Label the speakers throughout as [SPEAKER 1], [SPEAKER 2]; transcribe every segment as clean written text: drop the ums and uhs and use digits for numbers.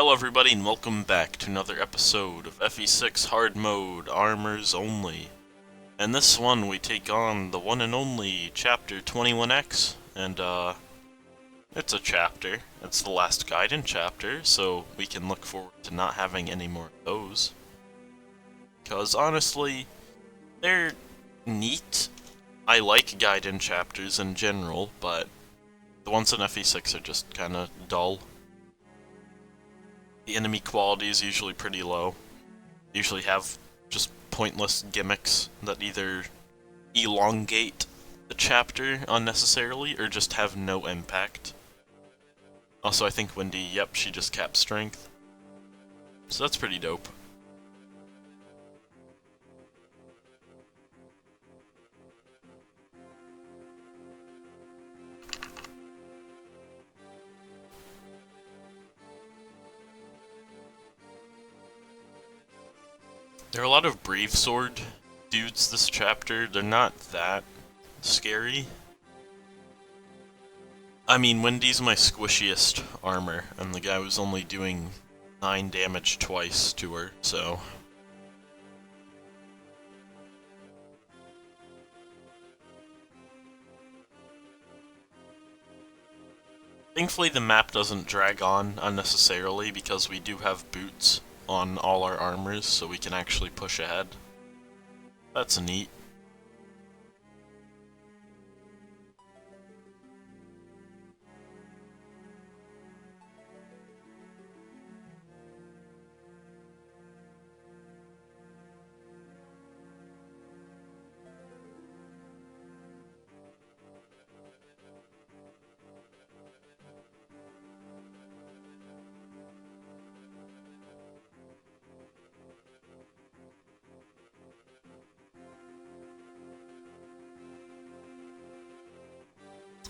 [SPEAKER 1] Hello everybody and welcome back to another episode of FE6 Hard Mode, Armors Only. And this one we take on the one and only Chapter 21X, and it's a chapter. It's the last guidance chapter, so we can look forward to not having any more of those. Because honestly, they're neat. I like guidance chapters in general, but the ones in FE6 are just kinda dull. The enemy quality is usually pretty low. They usually have just pointless gimmicks that either elongate the chapter unnecessarily or just have no impact. Also, I think Wendy, yep, she just capped strength. So that's pretty dope. There are a lot of Brave Sword dudes this chapter. They're not that scary. I mean, Wendy's my squishiest armor, and the guy was only doing 9 damage twice to her, so... Thankfully the map doesn't drag on unnecessarily because we do have boots on all our armors, so we can actually push ahead. That's neat.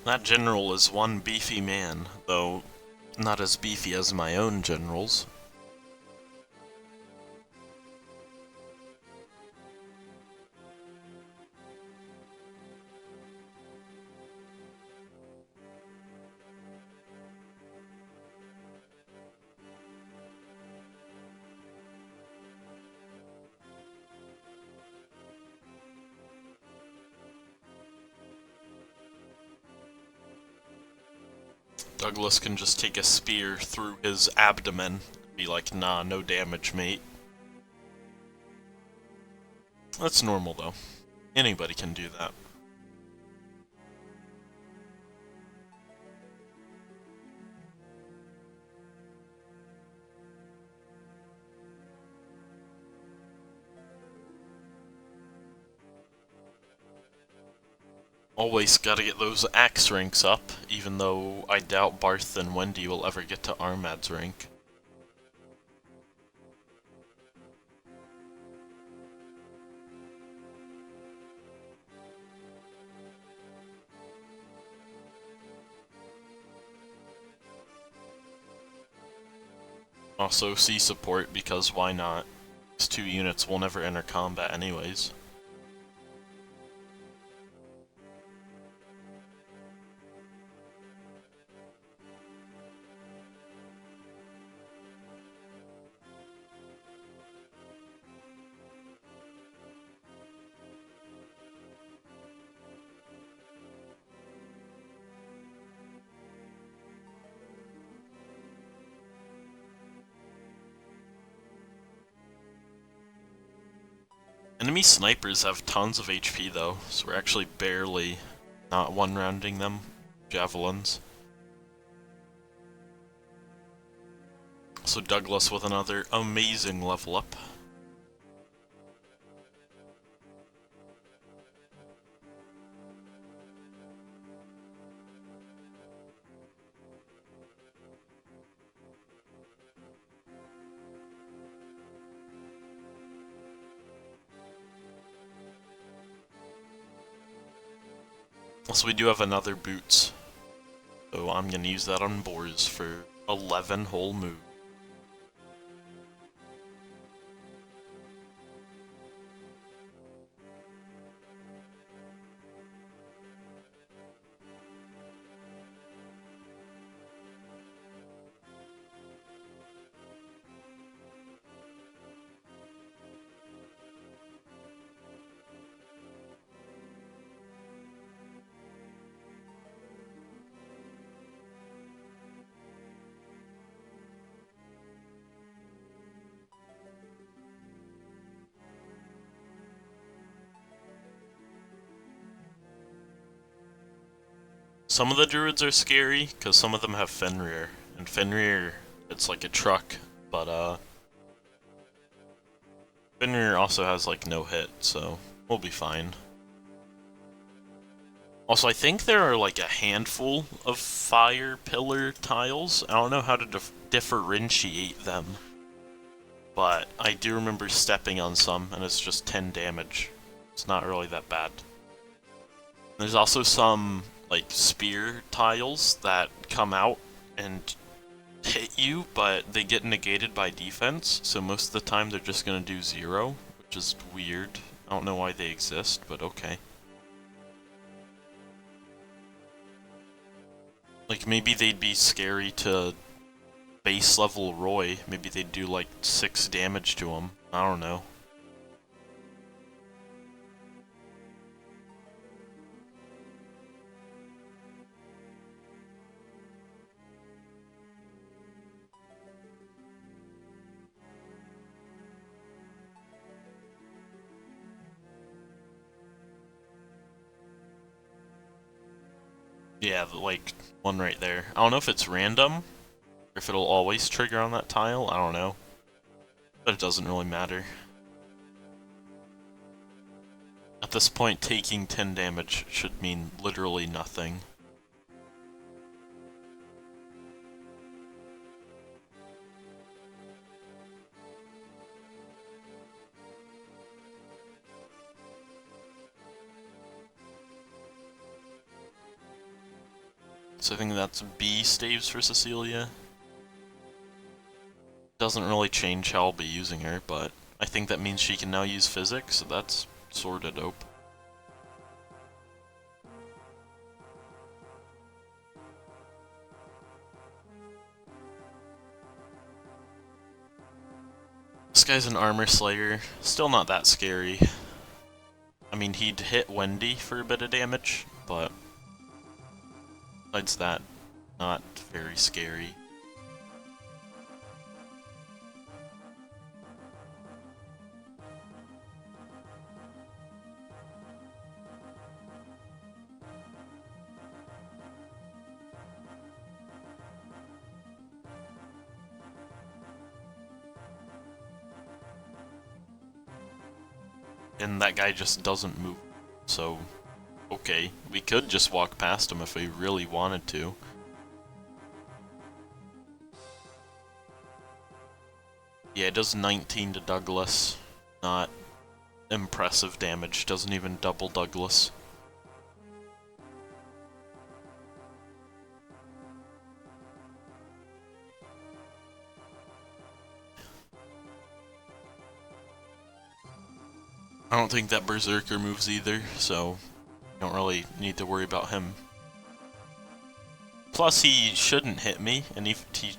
[SPEAKER 1] That general is one beefy man, though not as beefy as my own generals. Douglas can just take a spear through his abdomen and be like, nah, no damage, mate. That's normal, though. Anybody can do that. Always gotta get those axe ranks up, even though I doubt Barth and Wendy will ever get to Armad's rank. Also, C support, because why not? These two units will never enter combat anyways. Enemy snipers have tons of HP though, so we're actually barely not one-rounding them. Javelins. So Douglas with another amazing level up. Also, we do have another boots, so I'm gonna use that on boars for 11 whole moves. Some of the druids are scary, because some of them have Fenrir. And Fenrir, it's like a truck, but Fenrir also has like no hit, so we'll be fine. Also, I think there are like a handful of fire pillar tiles. I don't know how to differentiate them, but I do remember stepping on some, and it's just 10 damage. It's not really that bad. There's also some like spear tiles that come out and hit you, but they get negated by defense, so most of the time they're just gonna do 0, which is weird. I don't know why they exist, but okay. Like, maybe they'd be scary to base level Roy. Maybe they'd do like 6 damage to him. I don't know. Yeah, like, one right there. I don't know if it's random, or if it'll always trigger on that tile, I don't know. But it doesn't really matter. At this point, taking 10 damage should mean literally nothing. So I think that's B staves for Cecilia. Doesn't really change how I'll be using her, but I think that means she can now use physics, so that's sorta dope. This guy's an armor slayer, still not that scary. I mean, he'd hit Wendy for a bit of damage, but besides that, not very scary. And that guy just doesn't move, so okay, we could just walk past him if we really wanted to. Yeah, it does 19 to Douglas. Not impressive damage, doesn't even double Douglas. I don't think that Berserker moves either, so don't really need to worry about him. Plus, he shouldn't hit me, and he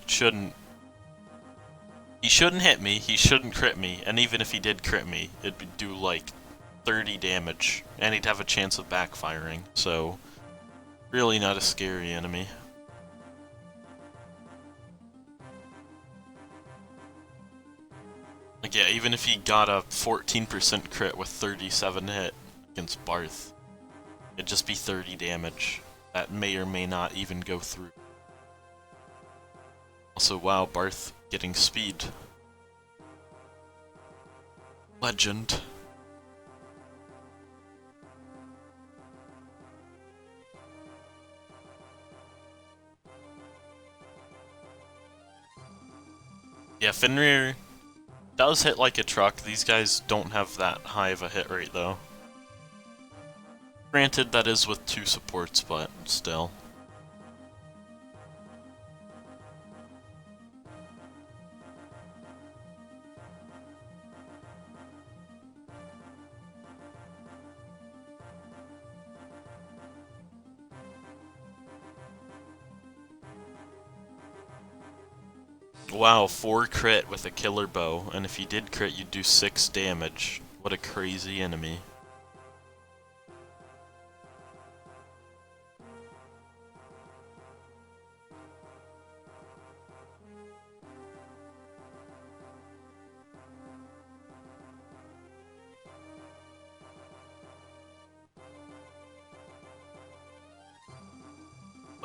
[SPEAKER 1] shouldn't hit me, he shouldn't crit me, and even if he did crit me, it'd do like 30 damage, and he'd have a chance of backfiring, so really not a scary enemy. Like, yeah, even if he got a 14% crit with 37 hit against Barth, it'd just be 30 damage. That may or may not even go through. Also, wow, Barth getting speed. Legend. Yeah, Fenrir does hit like a truck. These guys don't have that high of a hit rate, though. Granted, that is with 2 supports, but still. Wow, 4 crit with a killer bow, and if you did crit, you'd do 6 damage. What a crazy enemy.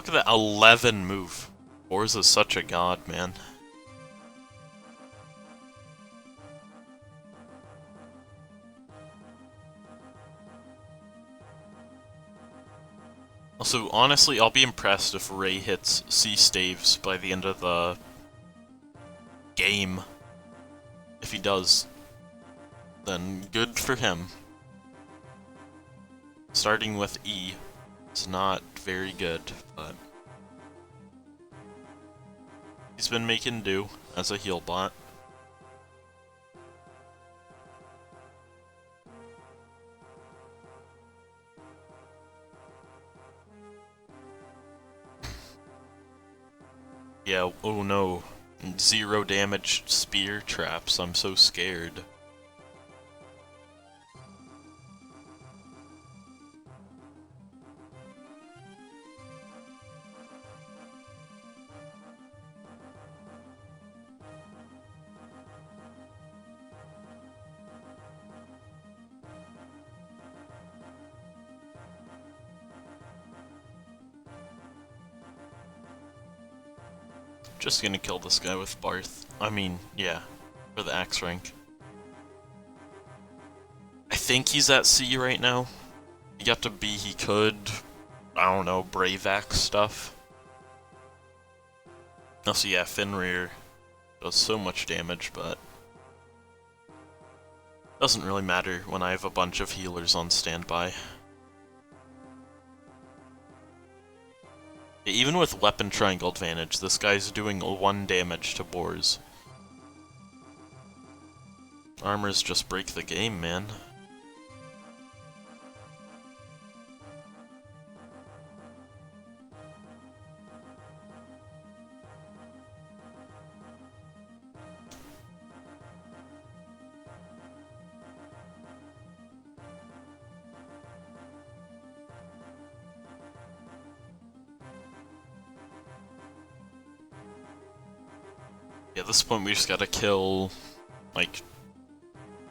[SPEAKER 1] Look at that 11 move. Forza's such a god, man. Also, honestly, I'll be impressed if Ray hits C staves by the end of the game. If he does, then good for him. Starting with E is not very good, but he's been making do as a heal bot. Yeah, oh no. 0 damage spear traps, I'm so scared. Just gonna kill this guy with Barth. I mean, yeah, for the axe rank. I think he's at C right now. He got to B, he could, I don't know, Brave Axe stuff. Also, yeah, Fenrir does so much damage, but doesn't really matter when I have a bunch of healers on standby. Even with weapon triangle advantage, this guy's doing 1 damage to boars. Armors just break the game, man. Yeah, at this point we just gotta kill, like,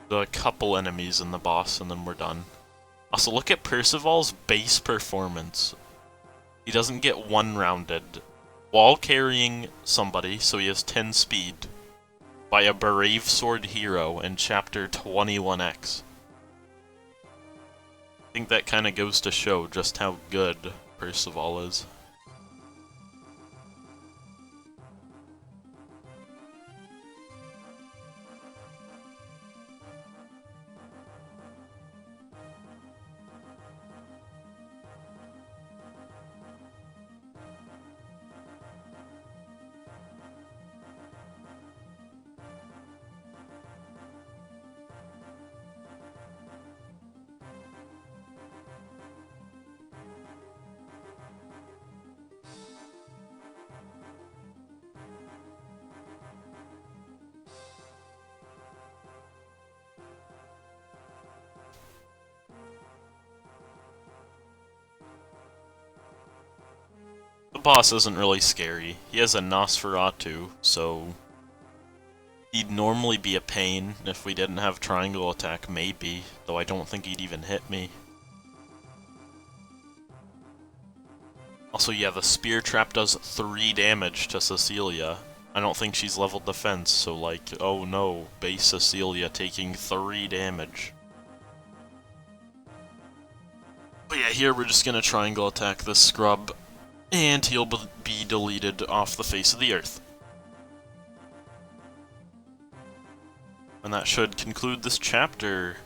[SPEAKER 1] the couple enemies in the boss and then we're done. Also, look at Percival's base performance. He doesn't get one-rounded while carrying somebody, so he has 10 speed, by a Brave Sword hero in Chapter 21X. I think that kinda goes to show just how good Percival is. The boss isn't really scary. He has a Nosferatu, so he'd normally be a pain if we didn't have triangle attack, maybe, though I don't think he'd even hit me. Also, yeah, the spear trap does 3 damage to Cecilia. I don't think she's leveled defense, so like, oh no, base Cecilia taking 3 damage. But yeah, here we're just gonna triangle attack this scrub, and he'll be deleted off the face of the earth. And that should conclude this chapter.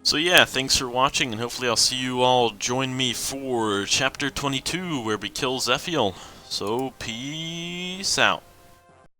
[SPEAKER 1] So yeah, thanks for watching, and hopefully I'll see you all join me for Chapter 22, where we kill Zephiel. So, peace out.